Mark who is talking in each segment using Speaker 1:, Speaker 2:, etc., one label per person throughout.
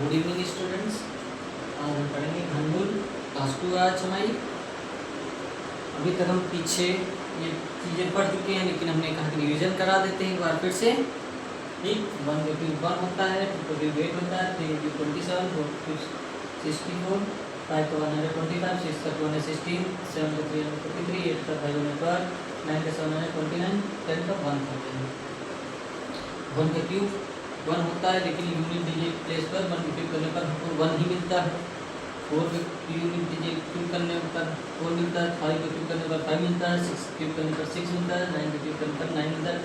Speaker 1: Good evening students. आज हम पढ़ेंगे घनमूल क्लास 2 आज हमारी। अभी तक हम पीछे ये चीज़ें पढ़ चुके हैं, लेकिन हमने कहा कि रिविजन करा देते हैं एक बार फिर से। ठीक, 1 का क्यूब 1 होता है, 2 का क्यूब 8 होता है, 3 का क्यूब 27, 4 का क्यूब 64, 5 का 125, 6 का 216, 7 का 343, 8 का 512, 9 का 729, 10 का 1000। 1 का क्यूब 1 होता है, लेकिन यूनिट डिजिट प्लेस पर 1 क्यूब करने पर हमको 1 ही मिलता है। 4 का यूनिट डिजिट क्यूब करने पर 4 मिलता है, 5 का क्यूब करने पर 5 मिलता है, 6 क्यूब करने पर 6 मिलता है, 9 का क्यूब करने पर 9 मिलता है,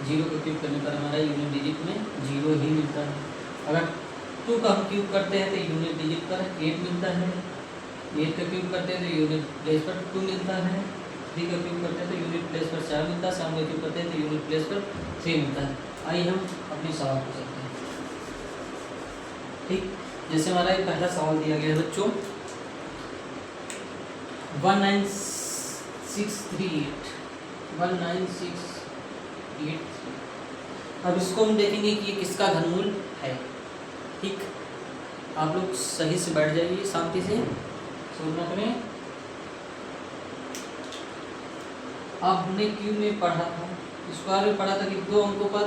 Speaker 1: 0 का क्यूब करने पर हमारा यूनिट डिजिट में 0 ही मिलता है। अगर 2 का हम क्यूब करते हैं तो यूनिट डिजिट पर 8 मिलता है, 8 का क्यूब करते हैं तो यूनिट प्लेस पर 2 मिलता है, 3 का क्यूब करते हैं तो यूनिट प्लेस पर 4 मिलता है, 7 का क्यूब करते हैं तो यूनिट प्लेस पर 3 मिलता है। आइए हम अपनी सवाल पूछ सकते हैं। ठीक, जैसे हमारा एक पहला सवाल दिया गया है बच्चों, 19638। अब इसको हम देखेंगे कि ये किसका घनमूल है। ठीक, आप लोग सही से बैठ जाइए, शांति से सुनना करें। अब हमने क्यूब में पढ़ा था, स्क्वायर में पढ़ा था कि 2 अंकों पर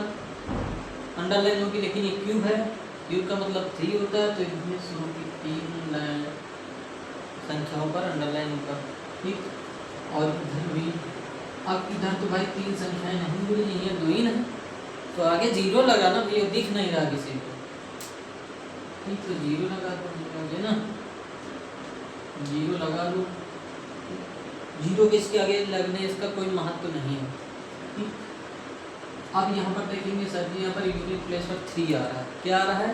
Speaker 1: अंडरलाइन होगी, लेकिन ये क्यूब है, क्यूब का मतलब 3 होता है, तो इसमें शुरू की 3 संख्याओं पर अंडरलाइन होगा। ठीक, और इधर भी, अब इधर तो भाई 3 संख्याएं नहीं जुड़ी हैं, 2 ही है, तो आगे 0 लगाना, ये दिख नहीं रहा किसी को। ठीक, तो 0 लगा दो ना, 0 लगा लो। 0 के इसके आगे लगने इसका कोई महत्व नहीं है। ठीक, अब यहाँ पर देखेंगे सर जी, यहाँ पर यूनिट प्लेस पर 3 आ रहा है। क्या आ रहा है?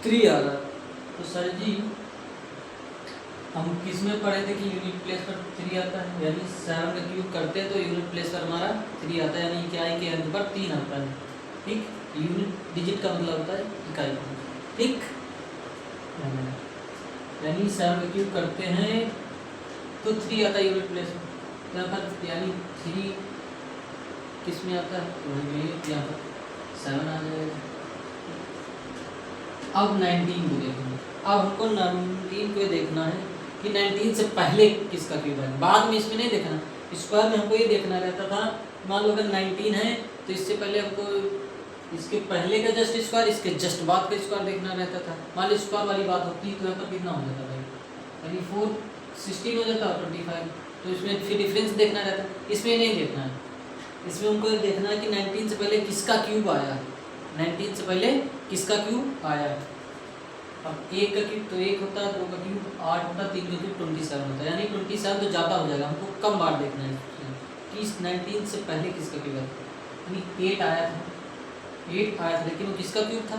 Speaker 1: 3 आ रहा है। तो सर जी हम किस में पढ़े थे कि यूनिट प्लेस पर 3 आता है, यानी 7 का क्यूब करते हैं तो यूनिट प्लेस पर हमारा 3 आता है, यानी क्या है कि अंक पर 3 आता है। ठीक, यूनिट डिजिट का मतलब होता है इकाई। ठीक, यानी 7 का क्यूब करते हैं तो 3 आता है यूनिट प्लेस में, यहाँ पर यानी 3 किस में आता है, तो यहाँ पर 7 आ जाएगा। अब 19 को देखेंगे। अब हमको 19 को देखना है कि 19 से पहले किसका क्यूब है, बाद में इसमें नहीं देखना। स्क्वायर में हमको ये देखना रहता था, मान लो अगर 19 है तो इससे पहले हमको इसके पहले का जस्ट स्क्वायर, इसके जस्ट बाद का स्क्वायर देखना रहता था। मान लो स्क्वायर वाली बात होती तो यहाँ पर कितना हो जाता भाई, यानी 4 16 हो जाता, 25, तो इसमें फिर डिफरेंस देखना रहता। इसमें नहीं देखना है, इसमें हमको देखना है कि 19 से पहले किसका क्यूब आया है, 19 से पहले किसका क्यूब आया है। अब 1 का क्यूब तो 1 होता है, 2 का क्यूब 8 होता है, 3 का क्यूब 27 होता है, यानी 27 तो ज़्यादा हो जाएगा। हमको कम बार देखना है कि 19 से पहले किसका क्यूब है, यानी 8 आया था, 8 आया था, लेकिन वो किसका क्यूब था,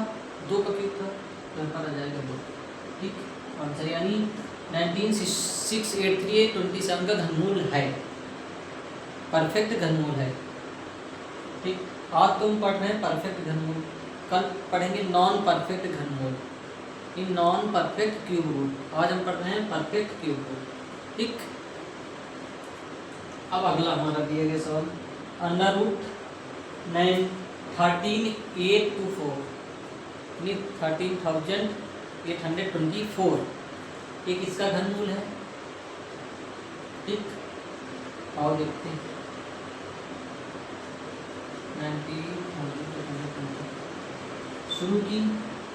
Speaker 1: 2 का क्यूब था, तो यहाँ पर आ जाएगा 2। ठीक, आंसर यानी 196838 27 का घनमूल है, परफेक्ट घनमूल है। ठीक, आज तुम पढ़ रहे हैं परफेक्ट घनमूल, कल पढ़ेंगे नॉन परफेक्ट घनमूल, in non perfect cube root. आज हम पढ़ रहे हैं परफेक्ट क्यूब रूट। ठीक, अब अगला हमारा दिया गया सवाल, अंडर रूट 13824 यानी 13824, ये किसका घनमूल है। ठीक, आओ देखते हैं। 19 शुरू की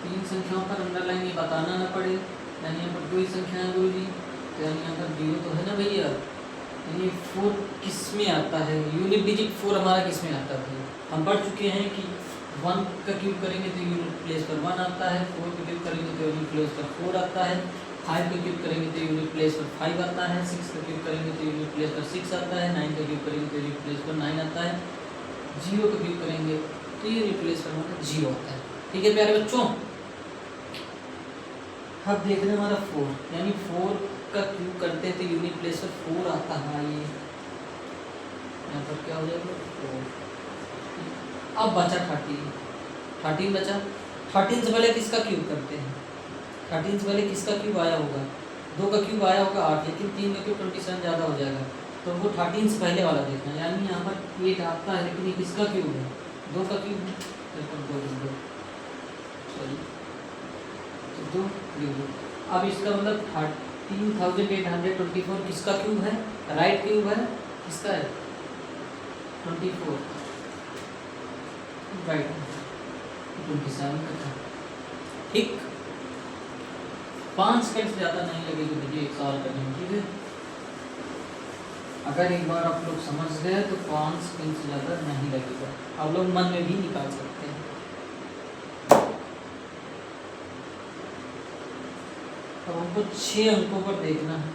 Speaker 1: 3 संख्याओं पर अंडरलाइन, ये बताना ना पड़े, यानी यहाँ पर 2 ही संख्याएं बोली, तो यानी यहाँ पर 0 तो है ना भैया। यानी 4 किस में आता है, यूनिट डिजिट 4 हमारा किस में आता है, हम पढ़ चुके हैं कि 1 का क्यूब करेंगे तो यूनिट प्लेस पर 1 आता है, 4 का क्यूब करेंगे तो यूनिट प्लेस पर 4 आता है, 5 का क्यूब करेंगे तो यूनिट प्लेस पर 5 आता है, 6 का क्यूब करेंगे तो यूनिट प्लेस पर 6 आता है, 9 का क्यूब करेंगे तो यूनिट प्लेस पर 9 आता है, 0 का क्यूब करेंगे तो यूनिट प्लेस पर हमारा 0 आता है। ठीक है प्यारे बच्चों, अब देखना हमारा 4, यानी 4 का क्यूब करते हैं तो यूनिट प्लेस पर 4 आता है, ये यहाँ पर क्या हो जाएगा 4। अब बचा 13 बचा। 13 से पहले किसका क्यूब करते हैं, 13 से पहले किसका क्यूब आया होगा, 2 का क्यूब आया होगा 8, लेकिन 3 का क्यूब 27 ज़्यादा हो जाएगा, तो वो 13 से पहले वाला देखना है, यानी यहाँ पर 8 आता है, लेकिन ये किसका क्यूब है, 2 का क्यूब है, सॉरी 2 2। अब इसका मतलब 13,824 किसका क्यूब है? राइट क्यूब है, किसका है? 24 राइट 27 का था। ठीक, 5 सेकंड से ज़्यादा नहीं लगेगी मुझे एक सवाल करने में, ठीक है। अगर एक बार आप लोग समझ गए तो 5 सेकंड से ज़्यादा नहीं लगेगा, आप लोग मन में भी निकाल सकते हैं। अब हमको 6 अंकों पर देखना है।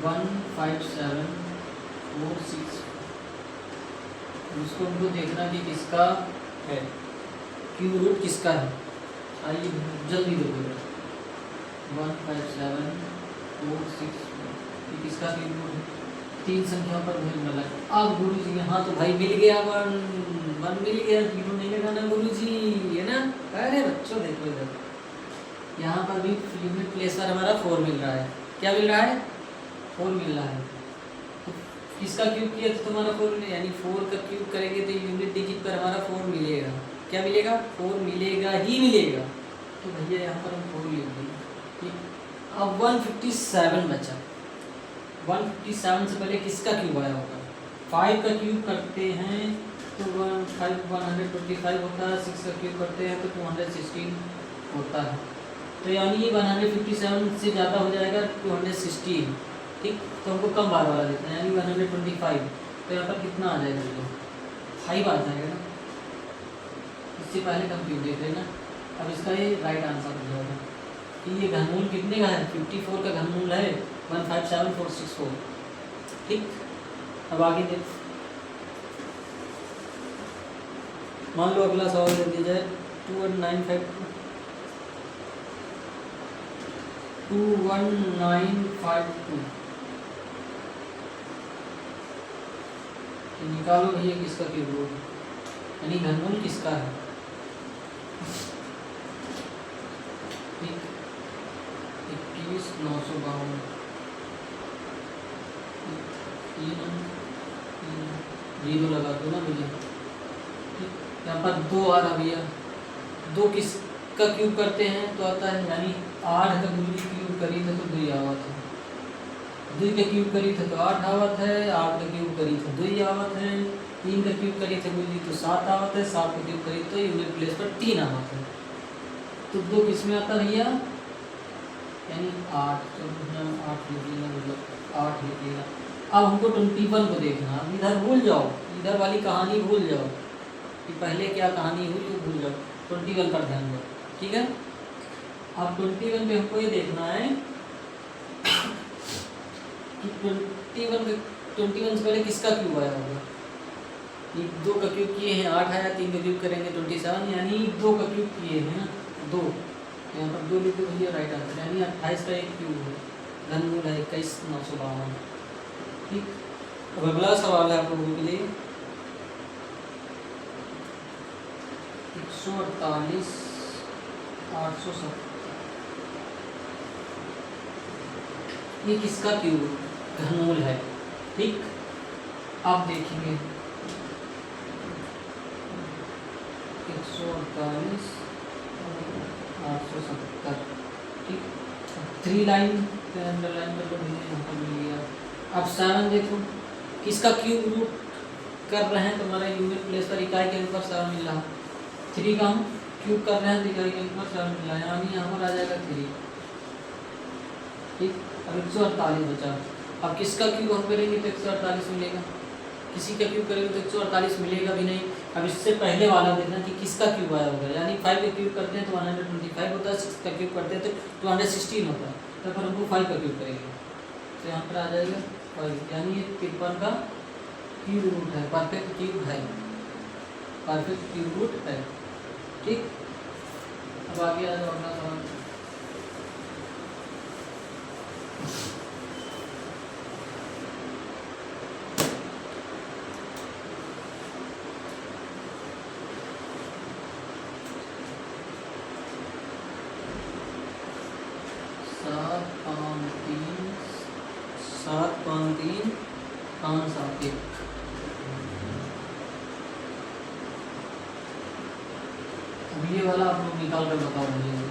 Speaker 1: वन 5 7 4 6, उसको हमको देखना कि किसका है, क्यूब रूट किसका है। आइए जल्दी दो, 1 5 7 4 6 ये किसका क्यूब रूट है? 3 संख्याओं पर भेद मिला। अब गुरु जी यहाँ तो भाई मिल गया, वन मिल गया, 0 नहीं लगाना गुरु जी, है ना। अरे बच्चों देखो इधर, यहाँ पर भी यूनिट प्लेस पर हमारा 4 मिल रहा है। क्या मिल रहा है? 4 मिल रहा है। तो किसका क्यूब किया तो तुम्हारा 4 मिलेगा, यानी 4 का क्यूब करेंगे तो यूनिट डिजिट पर हमारा 4 मिलेगा। क्या मिलेगा? 4 मिलेगा ही मिलेगा। तो भैया यहाँ पर हम 4 लिख देंगे, ठीक। अब 157 बचा। 157 से पहले किसका क्यूब आया होगा? 5 का क्यूब करते हैं तो 125 होता है, 6 का क्यूब करते हैं तो 216 होता है। तो यानी 157 से ज़्यादा हो जाएगा 216, ठीक। तो हमको कम बार वाला देते हैं, यानी 125। तो यहाँ पर कितना आ जाएगा? 5 आ जाएगा ना। इससे पहले हम क्यूब देख रहे हैं ना। अब इसका ये राइट आंसर हो जाएगा कि ये घनमूल कितने का है? 54 का घनमूल है 157464, ठीक। अब आगे देख, मान लो अगला सवाल दे दिया जाए 21952 निकालो भैया किसका क्यूब रूट, यानी घनमूल किसका है, ठीक। 21,952 0 लगा दो ना भैया, ठीक। यहाँ पर 2 आ रहा भैया, 2 किसका क्यूब करते हैं तो आता है, यानी 8 का क्यूब करी था तो 2 आवत है, 2 का क्यूब करी था तो 8 आवत है, 8 का क्यूब करी तो 2 आवत है, 3 का क्यूब करी थे बोली तो 7 आवत है, 7 का क्यूब करी तो यूनिट प्लेस पर 3 आवत है। तो 2 किस में आता भैया, यानी 8, तो 8 लिख लेना, मतलब 8 लिख लेना। अब हमको 21 को देखना, अब इधर भूल जाओ, इधर वाली कहानी भूल जाओ कि पहले क्या कहानी हुई वो भूल जाओ, 21 पर ध्यान दो, ठीक है। अब 21 पे हमको ये देखना है कि 21 से पहले किसका क्यूब आया होगा। 2 का क्यूब किए हैं 8 आया, 3 का क्यूब करेंगे 27, यानी 2 का क्यूब किए हैं 2, यहाँ पर 2 लिख दो भैया, राइट आंसर, यानी 28 का एक क्यूब है, घनमूल है 21,952, ठीक। अब अगला सवाल है आप लोगों के लिए 148 870, ये किसका क्यूब घनमूल है, ठीक। आप देखेंगे 148 870, ठीक। 3 लाइन पे अंडरलाइन कर लो भैया, यहाँ पर मिल गया। अब 7 देखो, किसका क्यूब रूट कर रहे हैं, तुम्हारा यूनिट प्लेस पर इकाई के अंक पर 7 मिल रहा, 3 का हम क्यूब कर रहे हैं तो इकाई के अंक पर 7 मिल रहा है, यानी यहाँ पर आ जाएगा 3, ठीक। अब 148 बचा। अब किसका क्यूब हम करेंगे तो 148 मिलेगा, किसी का क्यूब करेंगे तो 148 मिलेगा भी नहीं। अब इससे पहले वाला देखना कि किसका क्यूब आया होगा, यानी 5 का क्यूब करते हैं तो 125 होता है, 6 का क्यूब करते हैं तो 216 होता है, तो फिर हमको 5 का क्यूब करेंगे तो यहाँ पर आ जाएगा 5, यानी ये 53 का क्यूब रूट है, परफेक्ट क्यूब है, परफेक्ट क्यूब रूट है, ठीक। अब आगे आ जाओ अगला सवाल, अब ये वाला आप लोग निकाल कर बताओ मुझे।